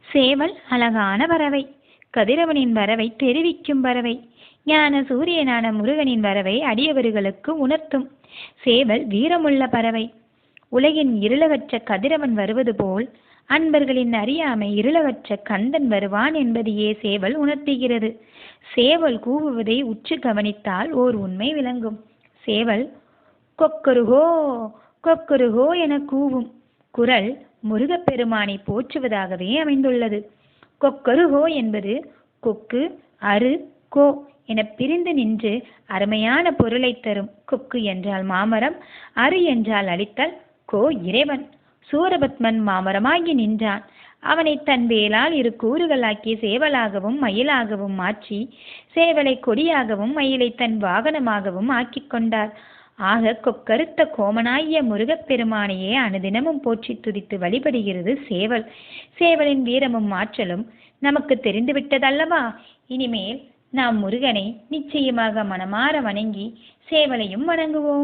சேவல் அழகான பறவை, கதிரவனின் வரவை தெரிவிக்கும் பறவை. ஞான சூரியனான முருகனின் வரவை அடியவர்களுக்கு உணர்த்தும். சேவல் வீரமுள்ள பறவை. உலகின் இருளகற்ற கதிரவன் வருவது போல் அன்பர்களின் அறியாமை இருளகற்ற கந்தன் வருவான் என்பதையே சேவல் உணர்த்துகிறது. சேவல் கூவுவதை உற்று கவனித்தால் ஓர் உண்மை விளங்கும். சேவல் கொக்கருகோ கொக்கருகோ என கூவும் குரல் முருகப்பெருமானை போற்றுவதாகவே அமைந்துள்ளது. கொக்கருகோ என்பது கொக்கு, அரு, கோ என பிரிந்து நின்று அருமையான பொருளை தரும். கொக்கு என்றால் மாமரம், அரு என்றால் அழித்தல், கோ இறைவன். சூரபத்மன் மாமரமாகி நின்றான். அவனை தன் வேலால் இரு கூறுகளாக்கி சேவலாகவும் மயிலாகவும் மாற்றி சேவலை கொடியாகவும் மயிலை தன் வாகனமாகவும் ஆக்கிக் கொண்டார். ஆக கொக்கருத்த கோமனாகிய முருகப்பெருமானையே அனுதினமும் போற்றி துதித்து வழிபடுகிறது சேவல். சேவலின் வீரமும் ஆற்றலும் நமக்கு தெரிந்துவிட்டதல்லவா? இனிமேல் நாம் முருகனை நிச்சயமாக மனமாற வணங்கி சேவலையும் வணங்குவோம்.